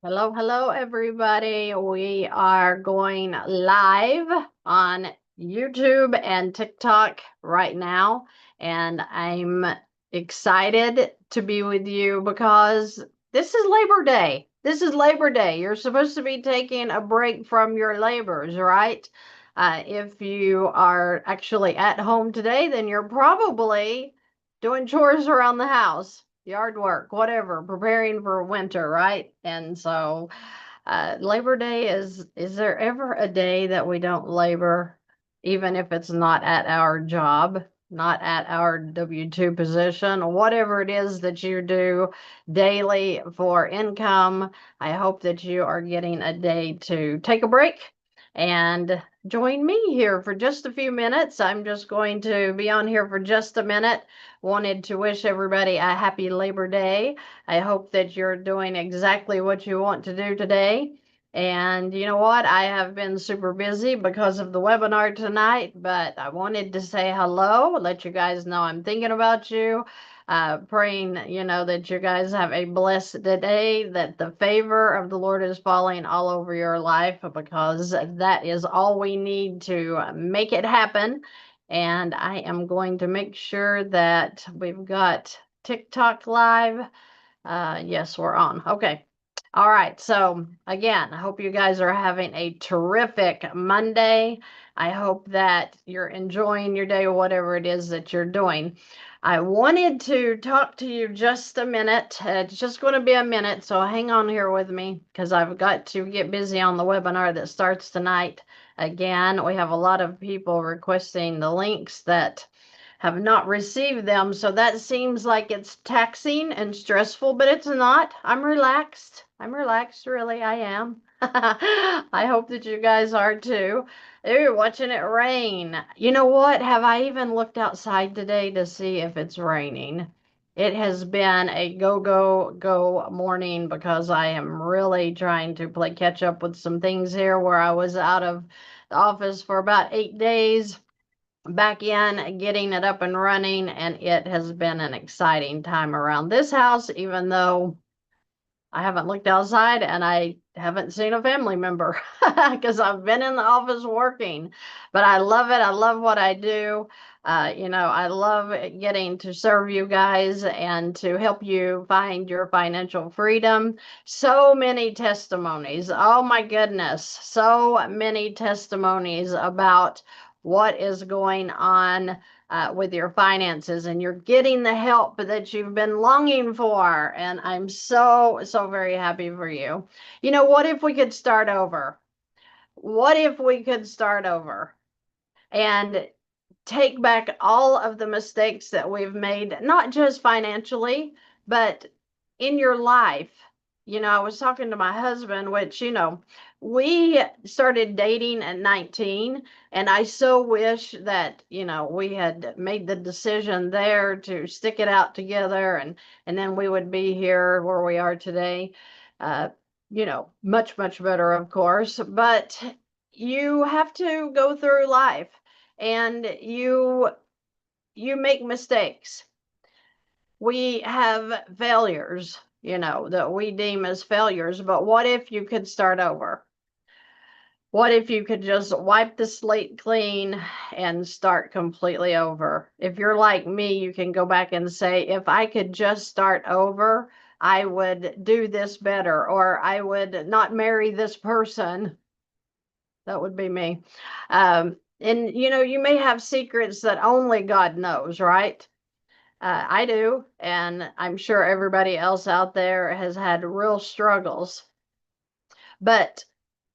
Hello, hello, everybody. We are going live on YouTube and TikTok right now, and I'm excited to be with you because this is Labor Day. This is Labor Day. You're supposed to be taking a break from your labors, right? If you are actually at home today, then you're probably doing chores around the house, yard work, whatever, preparing for winter, right? And so Labor Day is there ever a day that we don't labor, even if it's not at our job, not at our W-2 position, whatever it is that you do daily for income? I hope that you are getting a day to take a break and join me here for just a few minutes. I'm just going to be on here for just a minute. Wanted to wish everybody a happy Labor Day. I hope that you're doing exactly what you want to do today. And you know what? I have been super busy because of the webinar tonight, but I wanted to say hello, let you guys know I'm thinking about you, praying, that you guys have a blessed day, that the favor of the Lord is falling all over your life, because that is all we need to make it happen. And I am going to make sure that we've got TikTok live. Yes, we're on. Okay. All right. So again, I hope you guys are having a terrific Monday. I hope that you're enjoying your day or whatever it is that you're doing. I wanted to talk to you just a minute. It's just going to be a minute, so hang on here with me because I've got to get busy on the webinar that starts tonight. Again, we have a lot of people requesting the links that have not received them. So that seems like it's taxing and stressful, but it's not. I'm relaxed. I'm relaxed, really. I am. I hope that you guys are too. Ooh, watching it rain. You know what? Have I even looked outside today to see if it's raining? It has been a go, go, go morning because I am really trying to play catch up with some things here where I was out of the office for about 8 days, back in, getting it up and running, and it has been an exciting time around this house, even though I haven't looked outside and I haven't seen a family member because I've been in the office working. But I love it. I love what I do. I love getting to serve you guys and to help you find your financial freedom. So many testimonies. Oh my goodness. So many testimonies about what is going on with your finances, and you're getting the help that you've been longing for. And I'm so, so very happy for you. What if we could start over? What if we could start over and take back all of the mistakes that we've made, not just financially, but in your life? I was talking to my husband, which, we started dating at 19, and I so wish that, we had made the decision there to stick it out together, and then we would be here where we are today. Uh, much, much better, of course, but you have to go through life, and you make mistakes. We have failures, that we deem as failures, but what if you could start over? What if you could just wipe the slate clean and start completely over? If you're like me, you can go back and say, if I could just start over, I would do this better, or I would not marry this person. That would be me. And you may have secrets that only God knows, right? I do, and I'm sure everybody else out there has had real struggles. But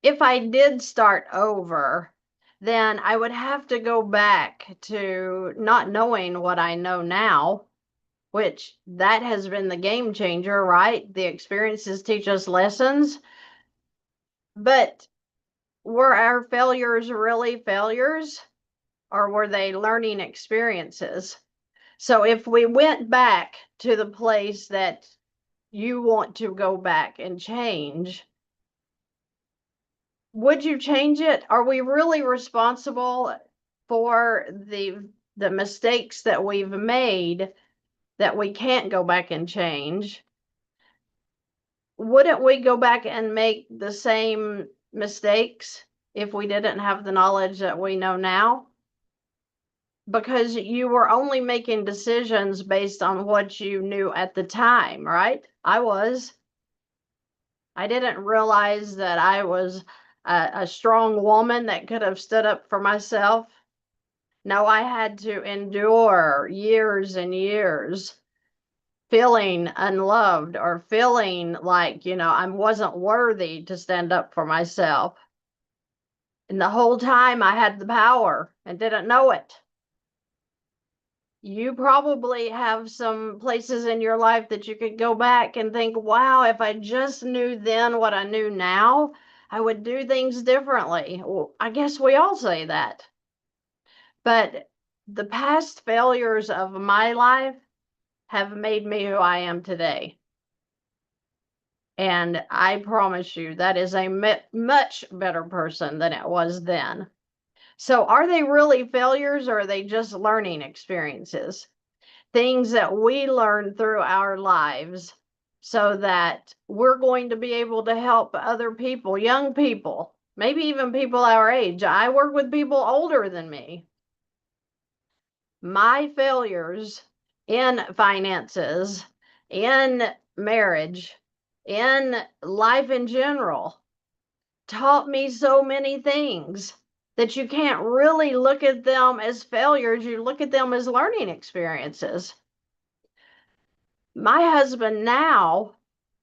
if I did start over, then I would have to go back to not knowing what I know now, which that has been the game changer, right? The experiences teach us lessons. But were our failures really failures, or were they learning experiences? So if we went back to the place that you want to go back and change, would you change it? Are we really responsible for the mistakes that we've made that we can't go back and change? wouldn't we go back and make the same mistakes if we didn't have the knowledge that we know now? Because you were only making decisions based on what you knew at the time, right? I was. I didn't realize that I was a strong woman that could have stood up for myself. No, I had to endure years and years feeling unloved or feeling like, I wasn't worthy to stand up for myself. And the whole time I had the power and didn't know it. You probably have some places in your life that you could go back and think, wow, if I just knew then what I knew now, I would do things differently. Well, I guess we all say that. But the past failures of my life have made me who I am today. And I promise you, that is a much better person than it was then. So are they really failures, or are they just learning experiences? Things that we learn through our lives so that we're going to be able to help other people, young people, maybe even people our age. I work with people older than me. My failures in finances, in marriage, in life in general taught me so many things that you can't really look at them as failures. You look at them as learning experiences. My husband now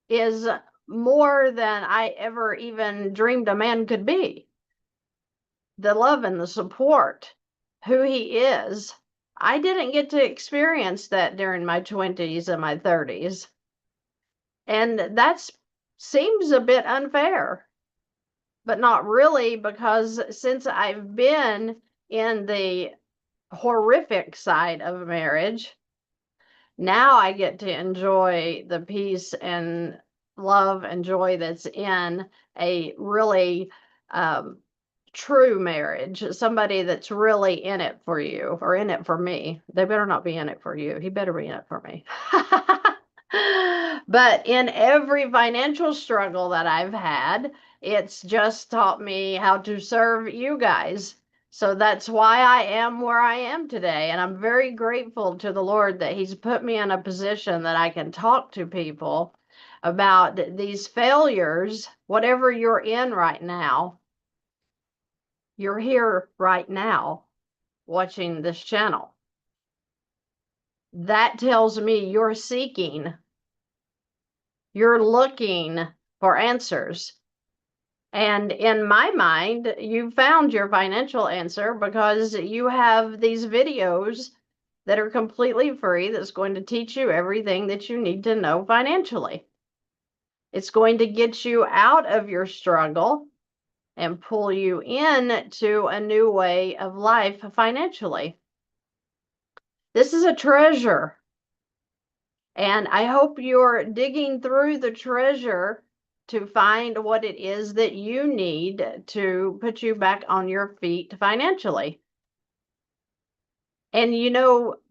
is more than I ever even dreamed a man could be. The love and the support, who he is. I didn't get to experience that during my 20s and my 30s. And that seems a bit unfair, but not really, because since I've been in the horrific side of marriage, now I get to enjoy the peace and love and joy that's in a really true marriage, somebody that's really in it for you or in it for me. They better not be in it for you. He better be in it for me. But in every financial struggle that I've had, it's just taught me how to serve you guys. So that's why I am where I am today. And I'm very grateful to the Lord that He's put me in a position that I can talk to people about these failures, whatever you're in right now. You're here right now watching this channel. That tells me you're seeking, you're looking for answers. And in my mind, you found your financial answer because you have these videos that are completely free that's going to teach you everything that you need to know financially. It's going to get you out of your struggle and pull you into a new way of life financially. This is a treasure. And I hope you're digging through the treasure to find what it is that you need to put you back on your feet financially. And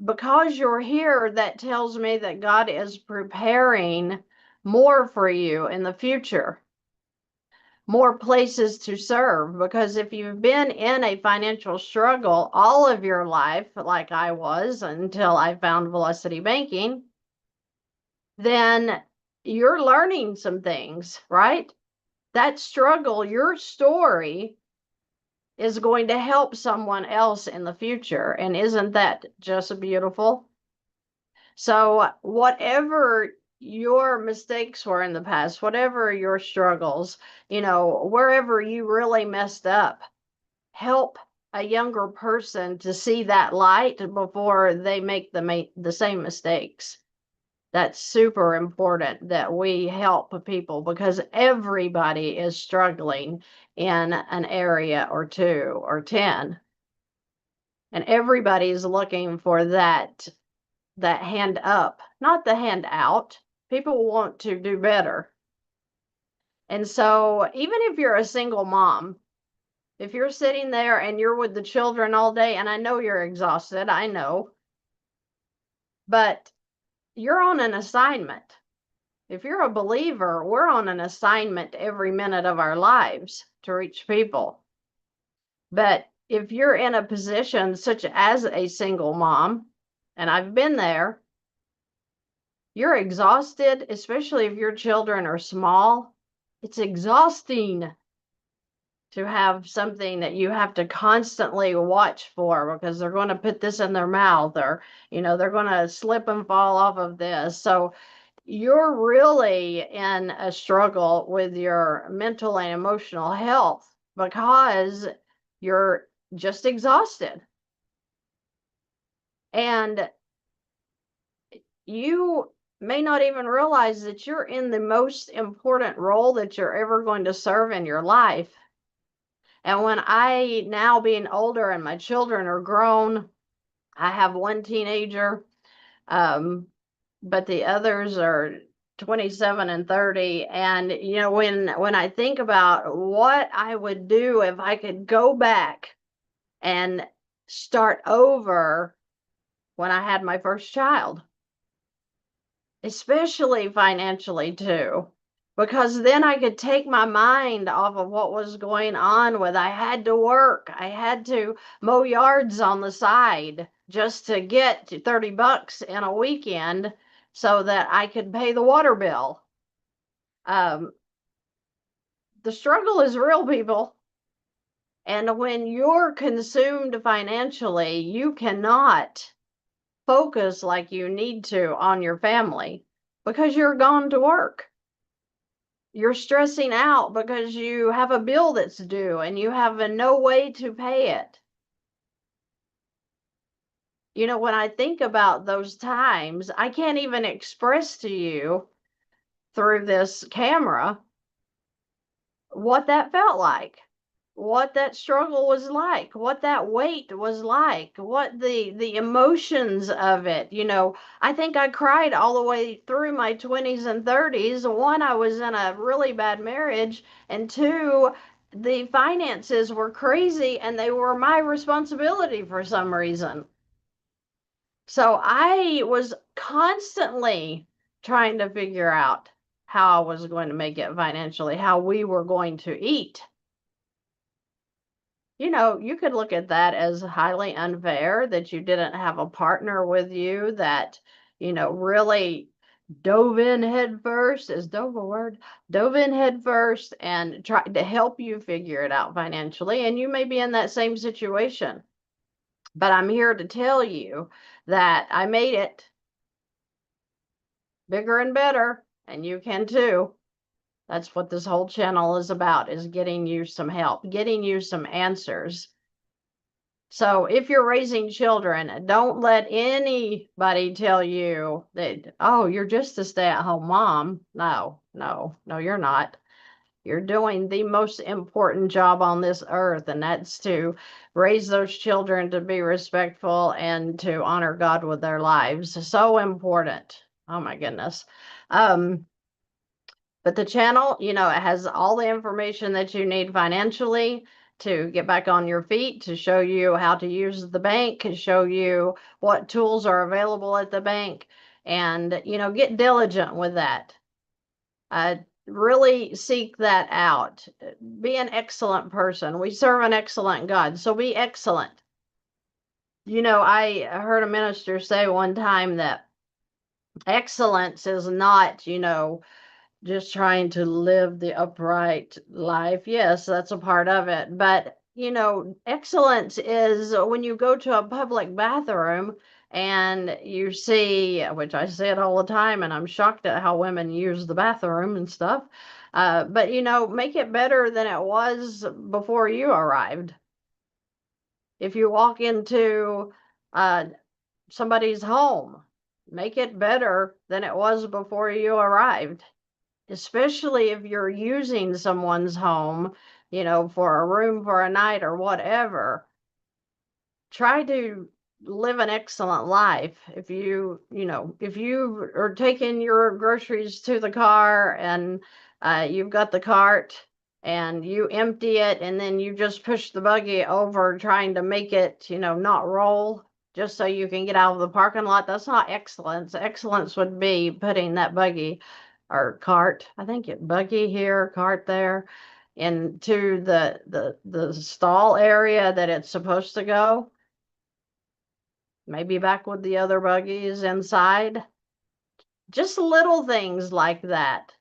because you're here, that tells me that God is preparing more for you in the future. More places to serve, because if you've been in a financial struggle all of your life, like I was until I found Velocity Banking, then you're learning some things, right? That struggle, your story, is going to help someone else in the future. And isn't that just beautiful? So whatever your mistakes were in the past, whatever your struggles, wherever you really messed up, help a younger person to see that light before they make the same mistakes. That's super important that we help people, because everybody is struggling in an area or 2 or 10. And everybody is looking for that hand up, not the hand out. People want to do better. And so even if you're a single mom, if you're sitting there and you're with the children all day, and I know you're exhausted, I know, but you're on an assignment. If you're a believer, we're on an assignment every minute of our lives to reach people. But if you're in a position such as a single mom, and I've been there, you're exhausted, especially if your children are small. It's exhausting to have something that you have to constantly watch for because they're going to put this in their mouth, or, they're going to slip and fall off of this. So you're really in a struggle with your mental and emotional health because you're just exhausted. And you may not even realize that you're in the most important role that you're ever going to serve in your life. And when I, now being older and my children are grown, I have one teenager, but the others are 27 and 30. And, when I think about what I would do if I could go back and start over when I had my first child, especially financially too, because then I could take my mind off of what was going on with, I had to work, I had to mow yards on the side just to get to $30 in a weekend so that I could pay the water bill. The struggle is real, people. And when you're consumed financially, you cannot focus like you need to on your family because you're gone to work. You're stressing out because you have a bill that's due and you have no way to pay it. When I think about those times, I can't even express to you through this camera what that felt like, what that struggle was like, what that weight was like, what the emotions of it. I think I cried all the way through my 20s and 30s. One, I was in a really bad marriage, and two, the finances were crazy and they were my responsibility for some reason. So I was constantly trying to figure out how I was going to make it financially, how we were going to eat. You could look at that as highly unfair that you didn't have a partner with you that, really dove in head first. Is dove a word? Dove in head first and tried to help you figure it out financially. And you may be in that same situation. But I'm here to tell you that I made it bigger and better, and you can too. That's what this whole channel is about, is getting you some help, getting you some answers. So if you're raising children, don't let anybody tell you that, oh, you're just a stay-at-home mom. No, you're not. You're doing the most important job on this earth, and that's to raise those children to be respectful and to honor God with their lives. So important. Oh my goodness. But the channel, it has all the information that you need financially to get back on your feet, to show you how to use the bank, to show you what tools are available at the bank, and, get diligent with that. Really seek that out. Be an excellent person. We serve an excellent God, so be excellent. I heard a minister say one time that excellence is not, just trying to live the upright life. Yes, that's a part of it. But, excellence is when you go to a public bathroom and you see, which I say it all the time, and I'm shocked at how women use the bathroom and stuff. But, make it better than it was before you arrived. If you walk into somebody's home, make it better than it was before you arrived. Especially if you're using someone's home, for a room for a night or whatever. Try to live an excellent life. If you are taking your groceries to the car and you've got the cart and you empty it and then you just push the buggy over trying to make it, not roll just so you can get out of the parking lot, that's not excellence. Excellence would be putting that buggy or cart. I think it buggy here, cart there, into the stall area that it's supposed to go. Maybe back with the other buggies inside. Just little things like that.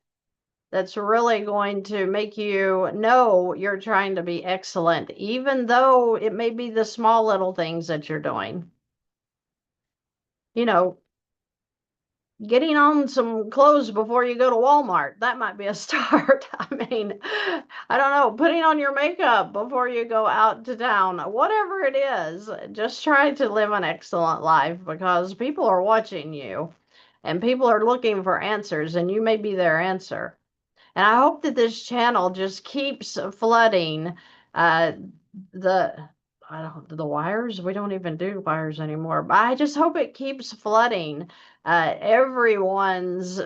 That's really going to make you know you're trying to be excellent, even though it may be the small little things that you're doing. You know, getting on some clothes before you go to Walmart, that might be a start. I mean, I don't know, putting on your makeup before you go out to town, whatever it is, just try to live an excellent life because people are watching you and people are looking for answers, and you may be their answer. And I hope that this channel just keeps flooding uh, the the wires. We don't even do wires anymore. But I just hope it keeps flooding everyone's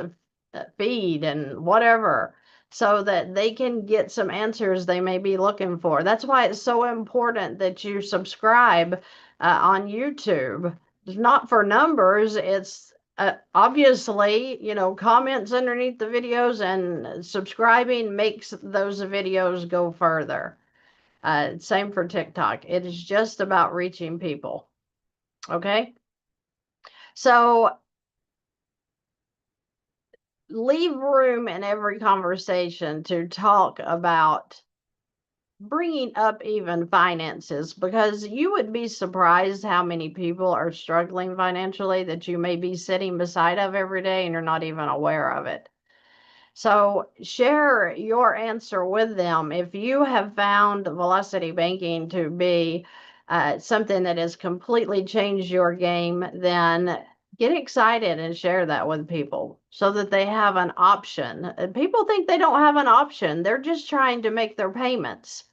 feed and whatever, so that they can get some answers they may be looking for. That's why it's so important that you subscribe on YouTube. It's not for numbers. It's obviously, you know, comments underneath the videos and subscribing makes those videos go further. Same for TikTok. It is just about reaching people. Okay. So leave room in every conversation to talk about bringing up even finances, because you would be surprised how many people are struggling financially that you may be sitting beside of every day and you're not even aware of it. So share your answer with them. If you have found velocity banking to be something that has completely changed your game, then get excited and share that with people so that they have an option. People think they don't have an option. They're just trying to make their payments.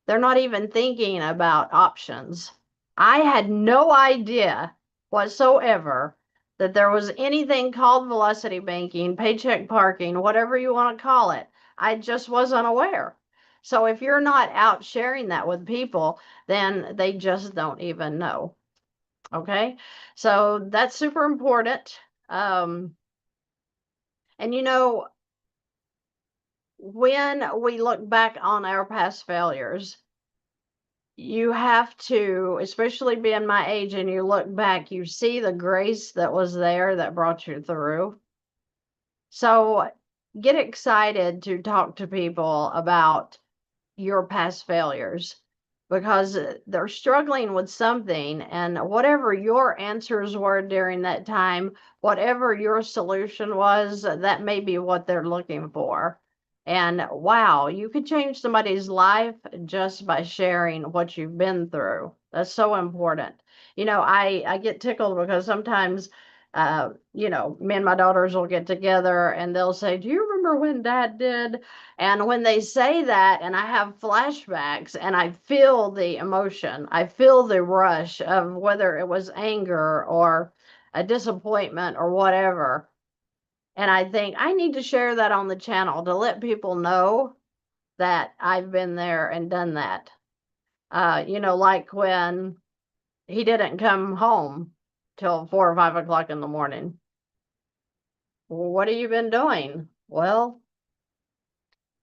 They're not even thinking about options. I had no idea whatsoever that there was anything called velocity banking, paycheck parking, whatever you want to call it. I just wasn't aware. So if you're not out sharing that with people, then they just don't even know. Okay. So that's super important. And you know, when we look back on our past failures, you have to, especially being my age, and you look back, you see the grace that was there that brought you through. So get excited to talk to people about your past failures, because they're struggling with something, and whatever your answers were during that time, whatever your solution was, that may be what they're looking for. And wow, you could change somebody's life just by sharing what you've been through. That's so important. You know, I get tickled because sometimes you know, me and my daughters will get together and they'll say, "Do you remember when Dad did?" And when they say that, and I have flashbacks and I feel the emotion, I feel the rush of whether it was anger or a disappointment or whatever. And I think I need to share that on the channel to let people know that I've been there and done that. You know, like when he didn't come home till 4 or 5 o'clock in the morning. "Well, what have you been doing?" "Well,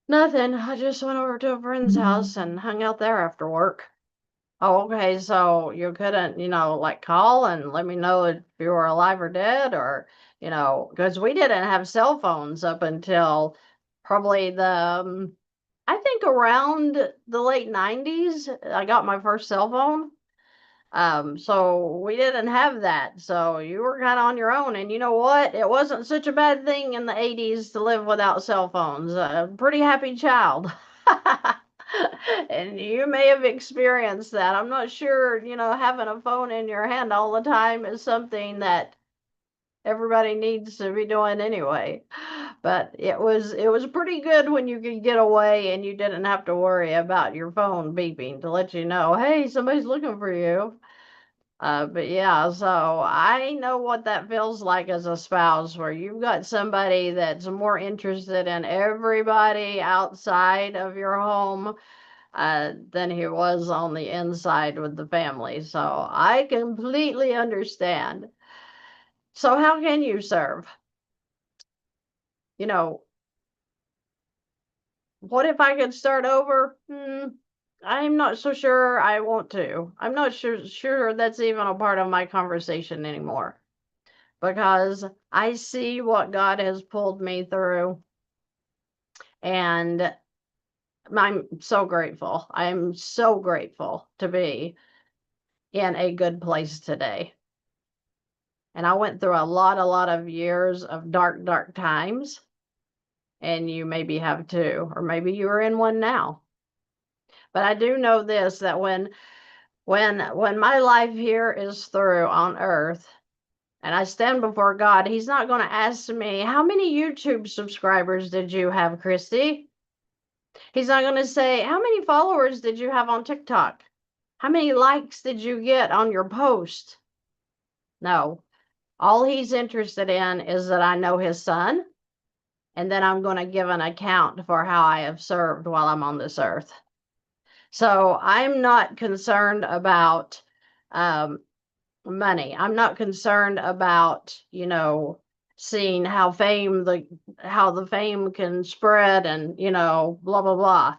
nothing. I just went over to a friend's house and hung out there after work." "Oh, okay. So you couldn't, you know, like call and let me know if you were alive or dead, or, you know, because we didn't have cell phones up until probably I think around the late 90s, I got my first cell phone. So we didn't have that. So you were kind of on your own. And you know what? It wasn't such a bad thing in the 80s to live without cell phones. A pretty happy child." And you may have experienced that. I'm not sure, you know, having a phone in your hand all the time is something that everybody needs to be doing anyway. But it was pretty good when you could get away and you didn't have to worry about your phone beeping to let you know, "Hey, somebody's looking for you." But yeah, so I know what that feels like as a spouse, where you've got somebody that's more interested in everybody outside of your home than he was on the inside with the family. So I completely understand. So how can you serve? you know, what if I could start over? I'm not so sure I want to. I'm not sure that's even a part of my conversation anymore, because I see what God has pulled me through, and I'm so grateful. I'm so grateful to be in a good place today. And I went through a lot of years of dark times, and you maybe have too, or maybe you're in one now. But I do know this, that when my life here is through on earth and I stand before God, he's not going to ask me, how many YouTube subscribers did you have, Christy? He's not going to say, how many followers did you have on TikTok? How many likes did you get on your post? No. All he's interested in is that I know his son, and then I'm going to give an account for how I have served while I'm on this earth. So I'm not concerned about money. I'm not concerned about, seeing how the fame can spread and, blah, blah, blah.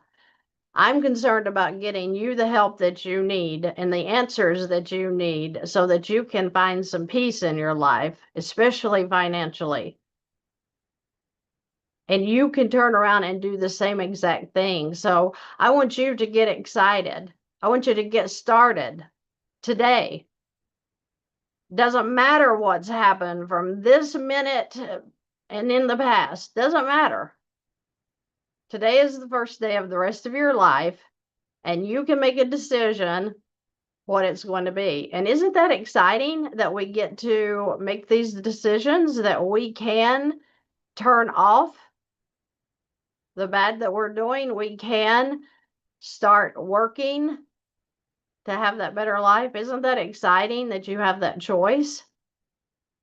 I'm concerned about getting you the help that you need and the answers that you need so that you can find some peace in your life, especially financially. And you can turn around and do the same exact thing. So I want you to get excited. I want you to get started today. Doesn't matter what's happened from this minute and in the past. Doesn't matter. Today is the first day of the rest of your life, and you can make a decision what it's going to be. And isn't that exciting that we get to make these decisions, that we can turn off the bad that we're doing? We can start working to have that better life. Isn't that exciting that you have that choice?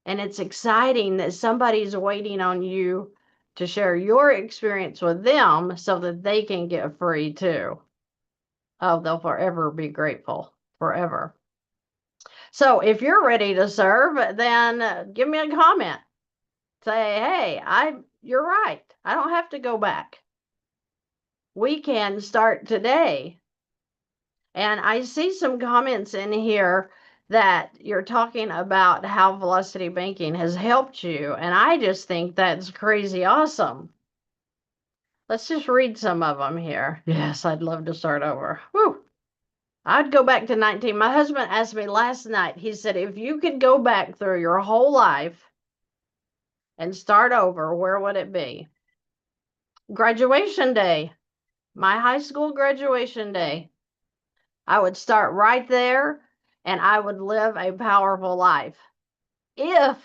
And it's exciting that somebody's waiting on you to share your experience with them so that they can get free too. Oh, they'll forever be grateful. Forever. So if you're ready to serve, then give me a comment. Say, hey, you're right. I don't have to go back. We can start today. And I see some comments in here that you're talking about how velocity banking has helped you. And I just think that's crazy awesome. Let's just read some of them here. Yes, I'd love to start over. Whew. I'd go back to 19. My husband asked me last night, he said, if you could go back through your whole life and start over, where would it be? Graduation day. My high school graduation day. I would start right there, and I would live a powerful life if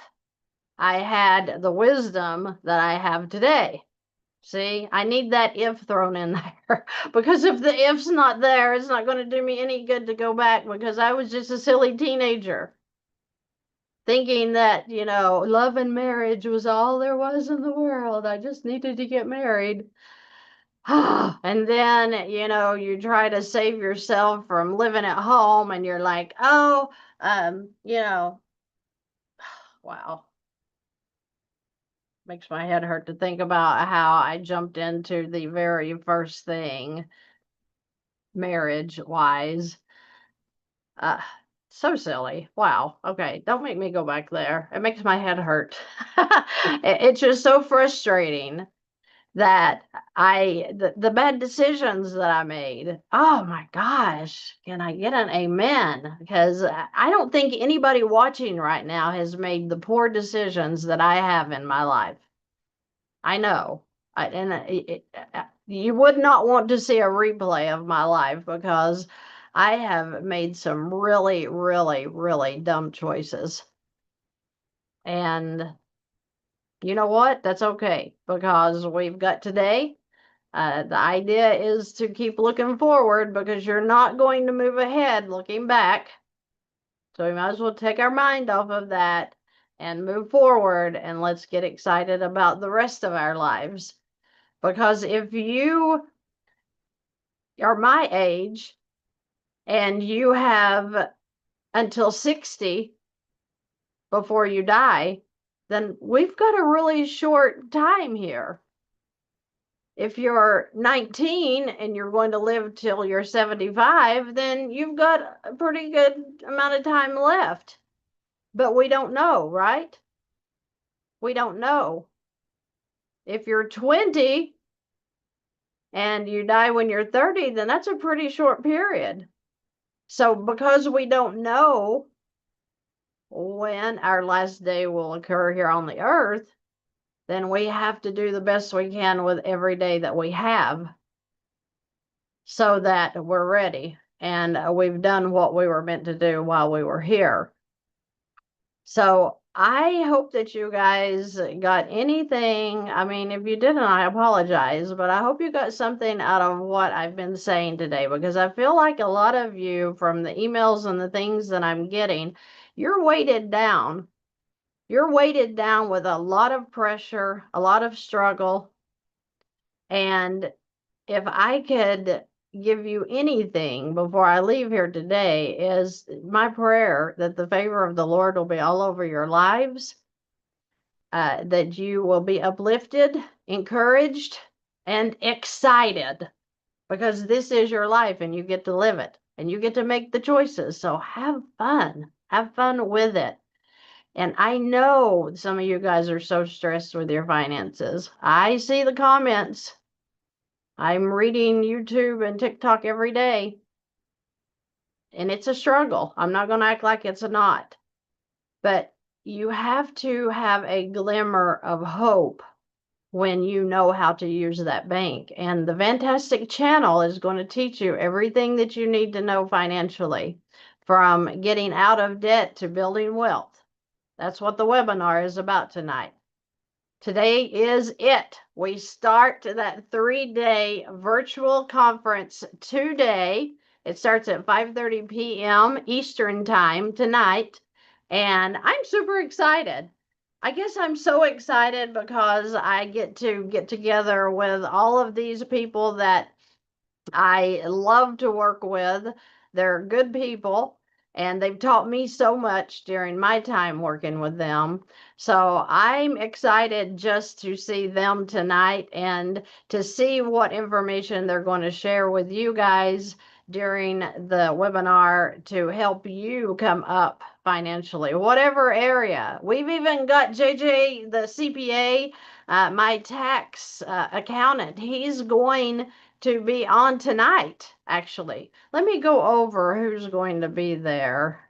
I had the wisdom that I have today. See, I need that if thrown in there, because if the if's not there, it's not going to do me any good to go back, because I was just a silly teenager thinking that, love and marriage was all there was in the world. I just needed to get married. And then, you try to save yourself from living at home, and you're like, oh, wow. Makes my head hurt to think about how I jumped into the very first thing, marriage wise. So silly. Wow. Okay. Don't make me go back there. It makes my head hurt. It's just so frustrating that the bad decisions that I made. Oh my gosh. Can I get an amen? Because I don't think anybody watching right now has made the poor decisions that I have in my life. I know. You would not want to see a replay of my life, because I have made some really, really, really dumb choices. And you know what? That's okay, because we've got today. The idea is to keep looking forward, because you're not going to move ahead looking back. So we might as well take our mind off of that and move forward, and let's get excited about the rest of our lives. Because if you are my age and you have until 60 before you die, then we've got a really short time here. If you're 19 and you're going to live till you're 75, then you've got a pretty good amount of time left. But we don't know, right? We don't know. If you're 20 and you die when you're 30, then that's a pretty short period. So because we don't know when our last day will occur here on the earth, then we have to do the best we can with every day that we have so that we're ready and we've done what we were meant to do while we were here. So I hope that you guys got anything. I mean, if you didn't, I apologize, but I hope you got something out of what I've been saying today, because I feel like a lot of you, from the emails and the things that I'm getting, you're weighted down. You're weighted down with a lot of pressure, a lot of struggle. And if I could give you anything before I leave here today, is my prayer that the favor of the Lord will be all over your lives, that you will be uplifted, encouraged, and excited, because this is your life and you get to live it and you get to make the choices. So have fun with it. And I know some of you guys are so stressed with your finances. I see the comments. I'm reading YouTube and TikTok every day. And it's a struggle. I'm not going to act like it's not. But you have to have a glimmer of hope when you know how to use that bank. And the VANNtastic channel is going to teach you everything that you need to know financially, from getting out of debt to building wealth. That's what the webinar is about tonight. Today is it. We start that 3-day virtual conference today. It starts at 5:30 p.m. Eastern time tonight. And I'm super excited. I guess I'm so excited because I get to get together with all of these people that I love to work with. They're good people, and they've taught me so much during my time working with them. So I'm excited just to see them tonight and to see what information they're going to share with you guys during the webinar to help you come up financially, whatever area. We've even got JJ, the CPA, my tax accountant. He's going to be on tonight, actually. Let me go over who's going to be there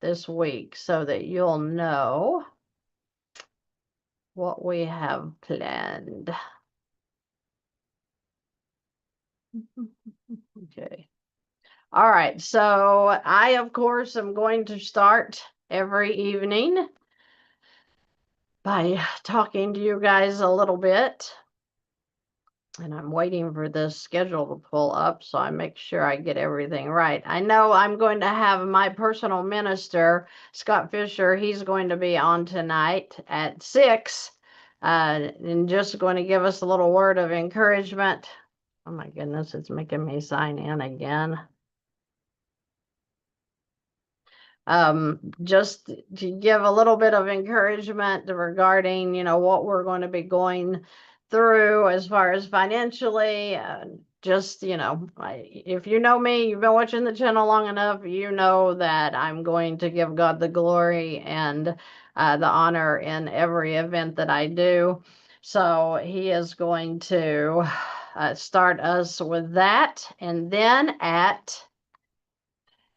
this week so that you'll know what we have planned. Okay. All right. So I, of course, am going to start every evening by talking to you guys a little bit. And I'm waiting for this schedule to pull up so I make sure I get everything right. I know I'm going to have my personal minister, Scott Fisher. He's going to be on tonight at 6 and just going to give us a little word of encouragement. Oh my goodness, it's making me sign in again. Just to give a little bit of encouragement regarding, what we're going to be going through as far as financially. Just, if you know me, you've been watching the channel long enough, you know that I'm going to give God the glory and the honor in every event that I do. So he is going to start us with that. And then at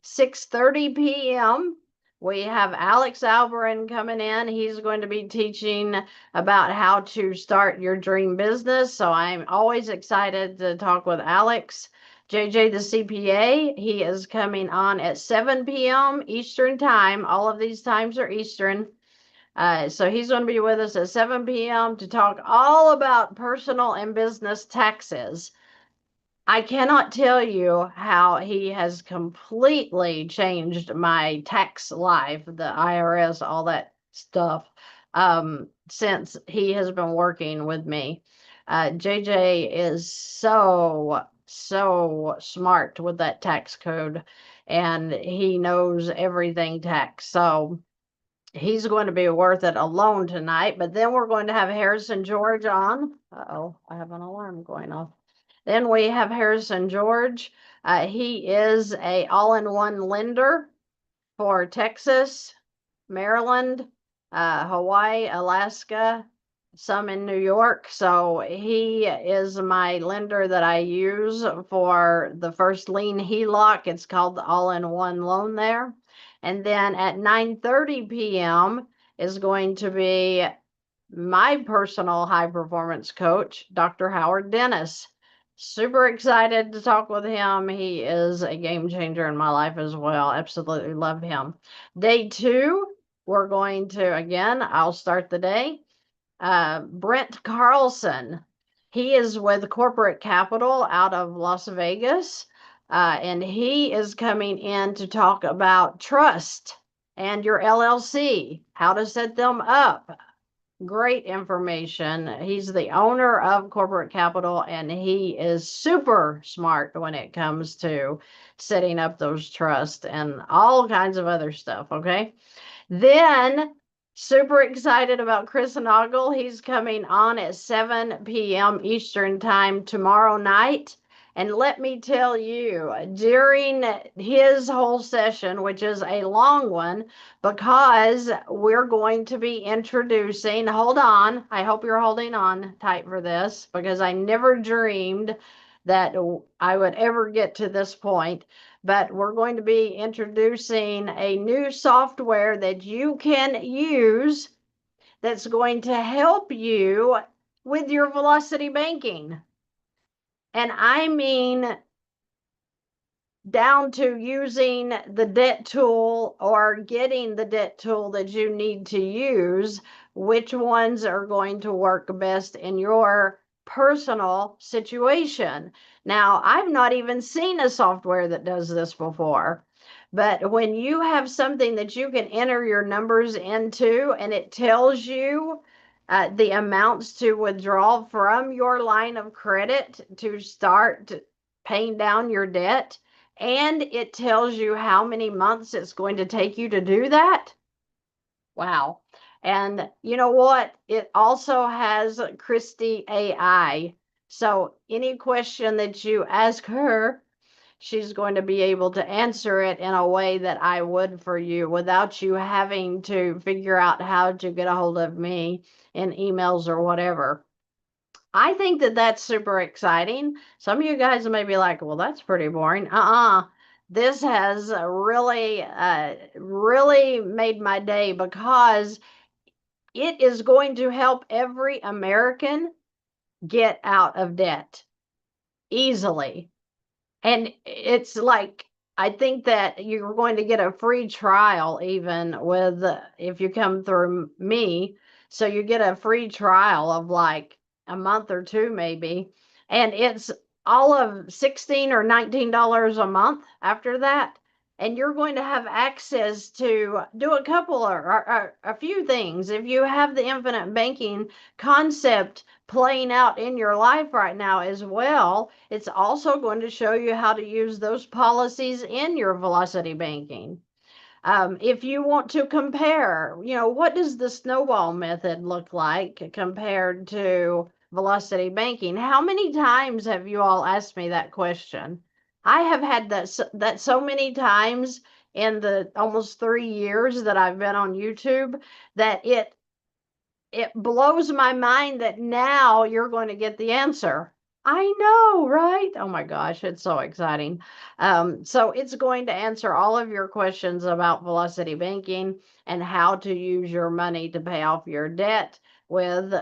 6:30 p.m. we have Alex Alberin coming in. He's going to be teaching about how to start your dream business. So I'm always excited to talk with Alex. JJ the CPA, he is coming on at 7 p.m. Eastern time. All of these times are Eastern. So he's going to be with us at 7 p.m. to talk all about personal and business taxes. I cannot tell you how he has completely changed my tax life, the IRS, all that stuff, since he has been working with me. JJ is so smart with that tax code, and he knows everything tax. So he's going to be worth it alone tonight. But then we're going to have Harrison George on. Uh-oh, I have an alarm going off. Then we have Harrison George. He is a all-in-one lender for Texas, Maryland, Hawaii, Alaska, some in New York. So he is my lender that I use for the first lien HELOC. It's called the all-in-one loan there. And then at 9:30 p.m. is going to be my personal high performance coach, Dr. Howard Dennis. Super excited to talk with him. He is a game changer in my life as well. Absolutely love him. Day 2, we're going to, again, I'll start the day. Brent Carlson. He is with Corporate Capital out of Las Vegas. And he is coming in to talk about trust and your LLC, how to set them up. Great information. He's the owner of Corporate Capital, and he is super smart when it comes to setting up those trusts and all kinds of other stuff. Okay. Then, super excited about Chris Noggle. He's coming on at 7 p.m. Eastern Time tomorrow night. And let me tell you, during his whole session, which is a long one, because we're going to be introducing, hold on, I hope you're holding on tight for this, because I never dreamed that I would ever get to this point. But we're going to be introducing a new software that you can use that's going to help you with your velocity banking. And I mean, down to using the debt tool or getting the debt tool that you need to use, which ones are going to work best in your personal situation. Now, I've not even seen a software that does this before. But when you have something that you can enter your numbers into and it tells you the amounts to withdraw from your line of credit to start paying down your debt, and it tells you how many months it's going to take you to do that. Wow. And you know what? It also has Christy AI. So any question that you ask her, she's going to be able to answer it in a way that I would for you without you having to figure out how to get a hold of me in emails or whatever. I think that that's super exciting. Some of you guys may be like, well, that's pretty boring. This has really made my day because it is going to help every American get out of debt easily. And it's like, I think that you're going to get a free trial even with, if you come through me. So you get a free trial of like a month or two maybe. And it's all of $16 or $19 a month after that. And you're going to have access to do a couple or a few things. If you have the infinite banking concept playing out in your life right now as well, it's also going to show you how to use those policies in your velocity banking. If you want to compare, what does the snowball method look like compared to velocity banking? How many times have you all asked me that question? I have had that so many times in the almost 3 years that I've been on YouTube that it blows my mind that now you're going to get the answer. I know, right? Oh my gosh, it's so exciting. So it's going to answer all of your questions about velocity banking and how to use your money to pay off your debt with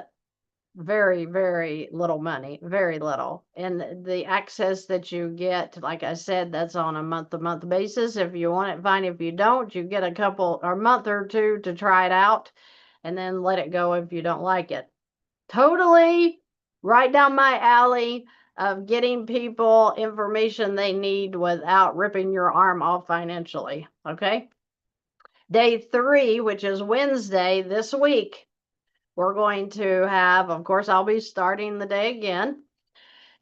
very, very little money, very little. And the access that you get, like I said, that's on a month-to-month basis. If you want it, fine. If you don't, you get a couple or month or two to try it out and then let it go if you don't like it. Totally right down my alley of getting people information they need without ripping your arm off financially. Okay. Day 3, which is Wednesday this week, we're going to have, of course, I'll be starting the day again.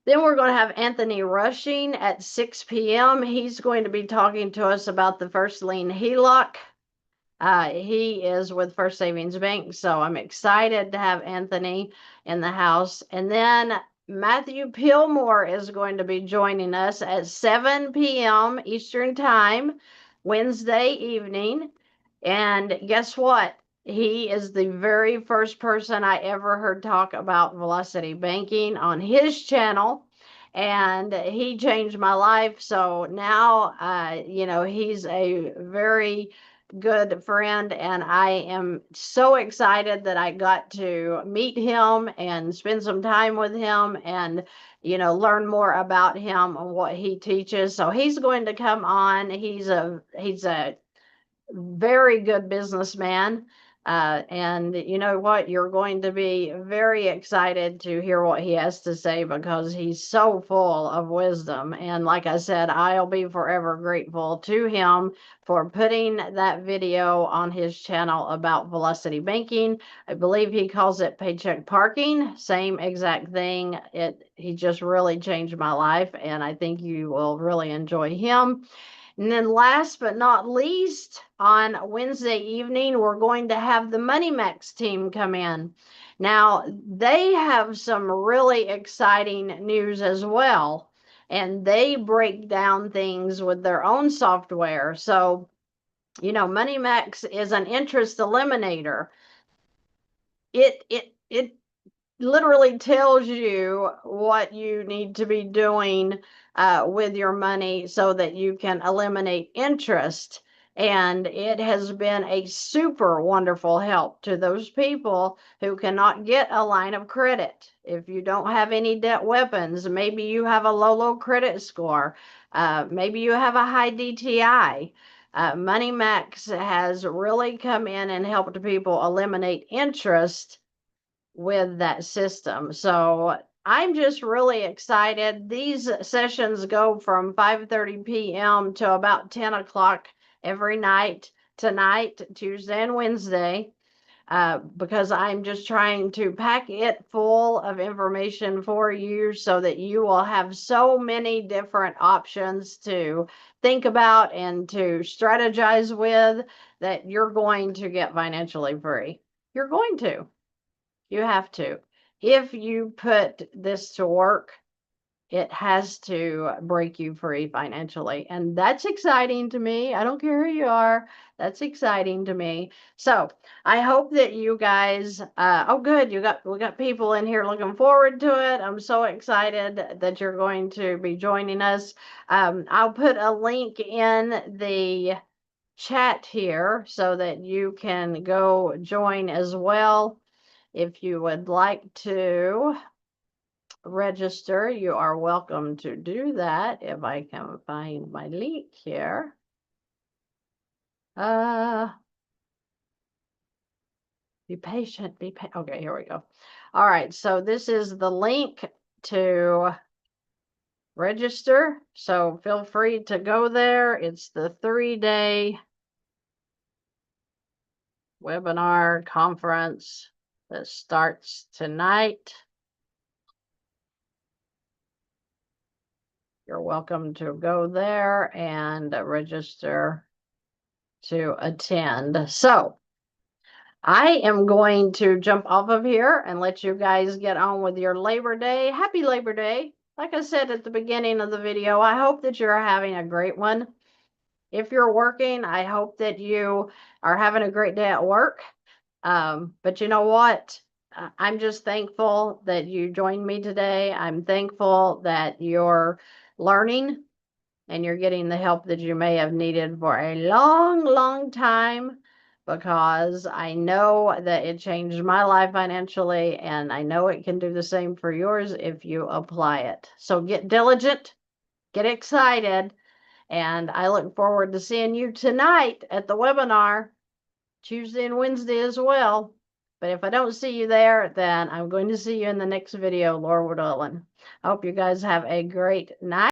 Then we're going to have Anthony Rushing at 6 p.m. He's going to be talking to us about the first lien HELOC. He is with First Savings Bank, so I'm excited to have Anthony in the house. And then Matthew Pillmore is going to be joining us at 7 p.m. Eastern Time, Wednesday evening. And guess what? He is the very first person I ever heard talk about velocity banking on his channel. And he changed my life. So now, he's a very good friend, and I am so excited that I got to meet him and spend some time with him and learn more about him and what he teaches. So he's going to come on. He's a very good businessman. And you know what? You're going to be very excited to hear what he has to say because he's so full of wisdom. And like I said, I'll be forever grateful to him for putting that video on his channel about velocity banking. I believe he calls it paycheck parking. Same exact thing. He just really changed my life, and I think you will really enjoy him. And then last but not least, on Wednesday evening, we're going to have the Money Max team come in. Now, they have some really exciting news as well, and they break down things with their own software. So, Money Max is an interest eliminator. It literally tells you what you need to be doing with your money so that you can eliminate interest. And it has been a super wonderful help to those people who cannot get a line of credit. If you don't have any debt weapons, maybe you have a low credit score, maybe you have a high DTI. Money Max has really come in and helped people eliminate interest with that system. So I'm just really excited. These sessions go from 5:30 p.m. to about 10 o'clock every night, tonight, Tuesday and Wednesday, because I'm just trying to pack it full of information for you so that you will have so many different options to think about and to strategize with that you're going to get financially free. You're going to. You have to. If you put this to work, it has to break you free financially. And that's exciting to me. I don't care who you are. That's exciting to me. So I hope that you guys, oh good, we got people in here looking forward to it. I'm so excited that you're going to be joining us. I'll put a link in the chat here so that you can go join as well. If you would like to register, you are welcome to do that. If I can find my link here. Be patient, okay, here we go. All right, so this is the link to register. So feel free to go there. It's the 3-day webinar conference that starts tonight. You're welcome to go there and register to attend. So I am going to jump off of here and let you guys get on with your Labor Day. Happy Labor Day. Like I said at the beginning of the video, I hope that you're having a great one. If you're working, I hope that you are having a great day at work. But you know what? I'm just thankful that you joined me today. I'm thankful that you're learning and you're getting the help that you may have needed for a long time, because I know that it changed my life financially, and I know it can do the same for yours if you apply it. So get diligent, get excited, and I look forward to seeing you tonight at the webinar, Tuesday and Wednesday as well. But if I don't see you there, then I'm going to see you in the next video, Lord willing. I hope you guys have a great night.